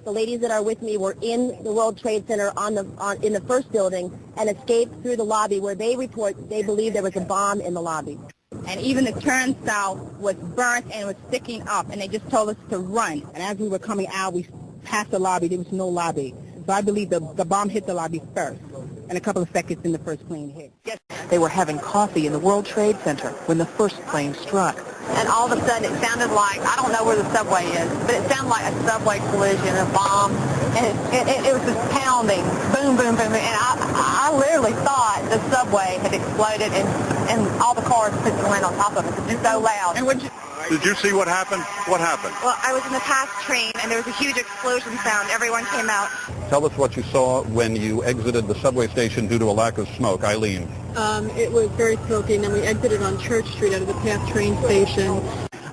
The ladies that are with me were in the World Trade Center in the first building and escaped through the lobby where they believe there was a bomb in the lobby. And even the turnstile was burnt and was sticking up, and they just told us to run. And as we were coming out, we passed the lobby. There was no lobby. So I believe the bomb hit the lobby first, and a couple of seconds in the first plane hit. Yes. They were having coffee in the World Trade Center when the first plane struck. And all of a sudden it sounded like, I don't know where the subway is, but it sounded like a subway collision, a bomb, and it was just pounding, boom, boom, boom, and I literally thought the subway had exploded and all the cars put the land on top of it. It was so loud. And did you see what happened? What happened? Well, I was in the past train, and there was a huge explosion sound. Everyone came out. Tell us what you saw when you exited the subway station due to a lack of smoke. Eileen. It was very smoky, and then we exited on Church Street out of the PATH train station.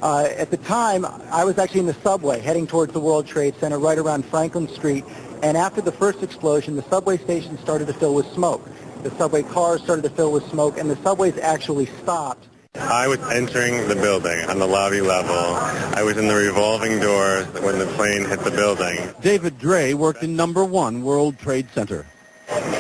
At the time, I was actually in the subway heading towards the World Trade Center right around Franklin Street, and after the first explosion, the subway station started to fill with smoke. The subway cars started to fill with smoke, and the subways actually stopped. I was entering the building on the lobby level. I was in the revolving doors when the plane hit the building. David Dre worked in number 1 World Trade Center.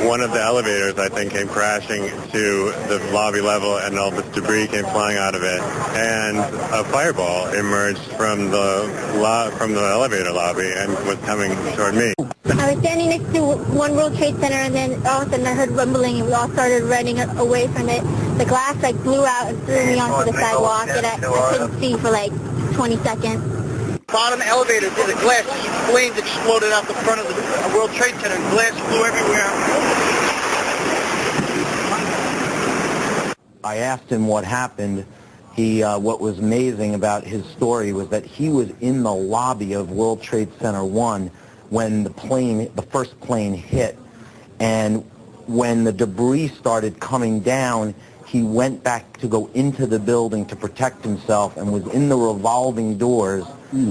One of the elevators, I think, came crashing to the lobby level, and all this debris came flying out of it. And a fireball emerged from the elevator lobby and was coming toward me. I was standing next to One World Trade Center, and then all of a sudden I heard rumbling, and we all started running away from it. The glass blew out and threw me onto the sidewalk, and I couldn't see for 20 seconds. Bottom elevator, the glass flames exploded out the front of the World Trade Center, and glass flew everywhere. I asked him what happened. What was amazing about his story was that he was in the lobby of World Trade Center 1 when the first plane hit, and when the debris started coming down, he went back to go into the building to protect himself and was in the revolving doors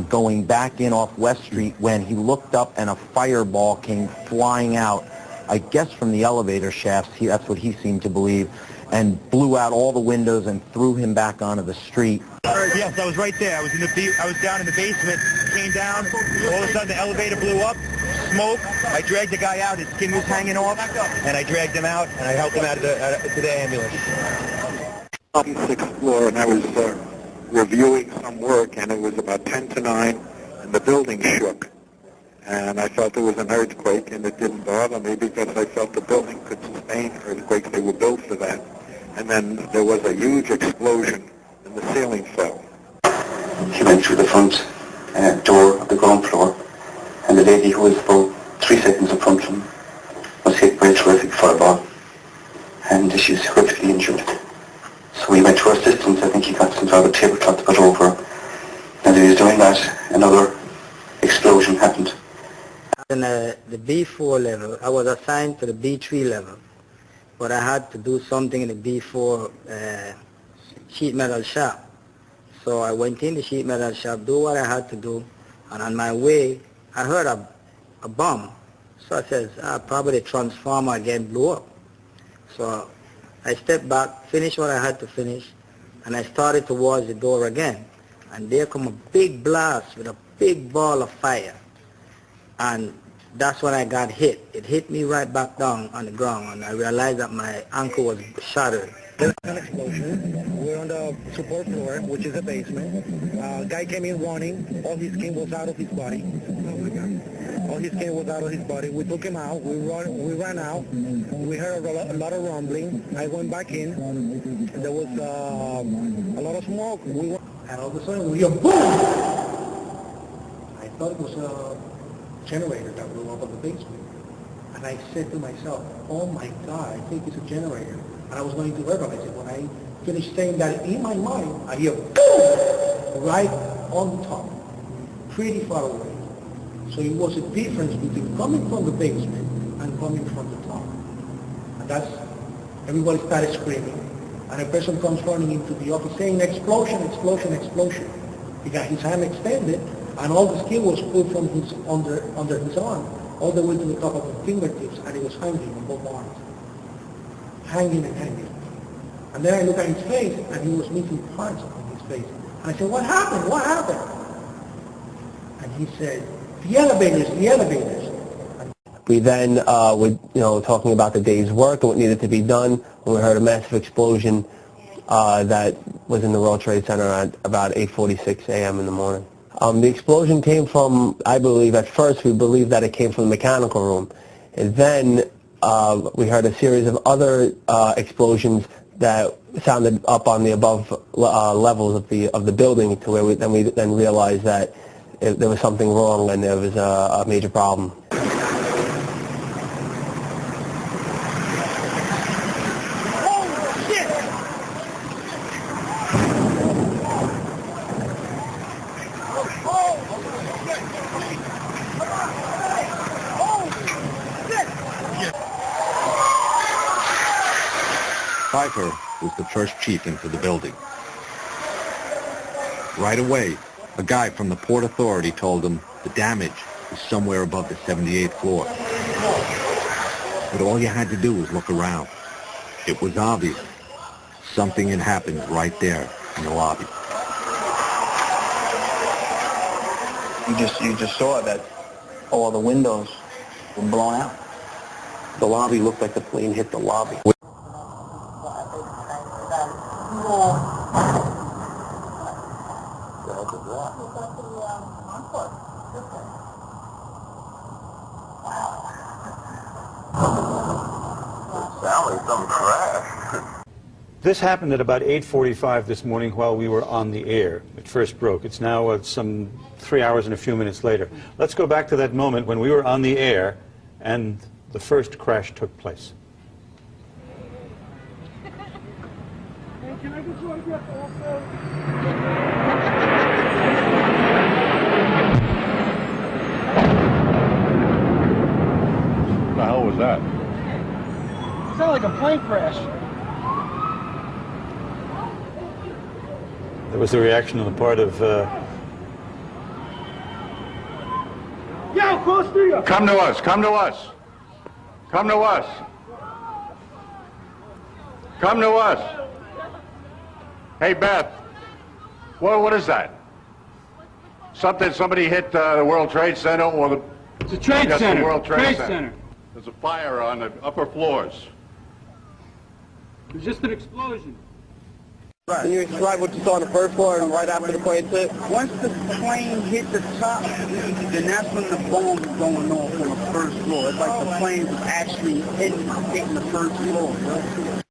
going back in off West Street when he looked up and a fireball came flying out, I guess from the elevator shafts, that's what he seemed to believe, and blew out all the windows and threw him back onto the street. Yes, I was right there. I was down in the basement, came down, all of a sudden the elevator blew up, smoke. I dragged the guy out, his skin was hanging off, and I dragged him out, and I helped him out to the ambulance. On the 6th floor, and I was reviewing some work, and it was about 10 to 9, and the building shook. And I felt it was an earthquake, and it didn't bother me because I felt the building could sustain earthquakes. They were built for that. And then there was a huge explosion, and the ceiling fell. He went through the front door of the ground floor, and the lady who was about 3 seconds in front of him was hit by a terrific fireball, and she was critically injured. So we went to her assistance. I think he got some sort of tablecloth to put over her. And as he was doing that, another explosion happened. In the B4 level, I was assigned to the B3 level, but I had to do something in the B4 sheet metal shop. So I went in the sheet metal shop, do what I had to do, and on my way, I heard a bomb. So I said, probably the transformer again blew up. So I stepped back, finished what I had to finish, and I started towards the door again. And there come a big blast with a big ball of fire. And that's when I got hit. It hit me right back down on the ground, and I realized that my ankle was shattered. There was an explosion. We're on the support floor, which is a basement. A guy came in running. All his skin was out of his body. Oh my God. All his skin was out of his body. We took him out. We ran out. We heard a lot of rumbling. I went back in. There was a lot of smoke. And all of a sudden we hear boom! I thought it was a generator that blew up in the basement. And I said to myself, oh my God, I think it's a generator. And I was going to verbalize it. When I finished saying that in my mind, I hear boom! Right on top, pretty far away. So it was a difference between coming from the basement and coming from the top. And that's, everybody started screaming. And a person comes running into the office saying, explosion, explosion, explosion. He got his hand extended, and all the skin was pulled from his under his arm, all the way to the top of the fingertips, and he was hanging on both arms. Hanging and hanging. And then I looked at his face, and he was missing parts on his face. And I said, what happened? What happened? And he said, The elevators. We then were, talking about the day's work and what needed to be done when we heard a massive explosion that was in the World Trade Center at about 8:46 a.m. in the morning. The explosion came from, I believe, at first we believed that it came from the mechanical room. And then we heard a series of other explosions that sounded up on the above levels of the building, to where we then realized that there was something wrong and there was a major problem. Pfeiffer was the first chief into the building. Right away, a guy from the Port Authority told him the damage was somewhere above the 78th floor. But all you had to do was look around. It was obvious something had happened right there in the lobby. You just saw that all the windows were blown out. The lobby looked like the plane hit the lobby. This happened at about 8:45 this morning while we were on the air. It first broke. It's now some 3 hours and a few minutes later. Let's go back to that moment when we were on the air and the first crash took place. Can I get you autograph also? What the hell was that? It sounded like a plane crash. There was a reaction on the part of... Yo, close to you! Come to us, come to us. Come to us. Come to us. Hey, Beth, what is that? Somebody hit the World Trade Center or the... It's a Trade Center. The World Trade Center. There's a fire on the upper floors. It was just an explosion. Can you describe what you saw on the first floor and right after the plane hit? Once the plane hit the top, then that's when the bomb was going off on the first floor. It's like the plane was actually hitting the first floor.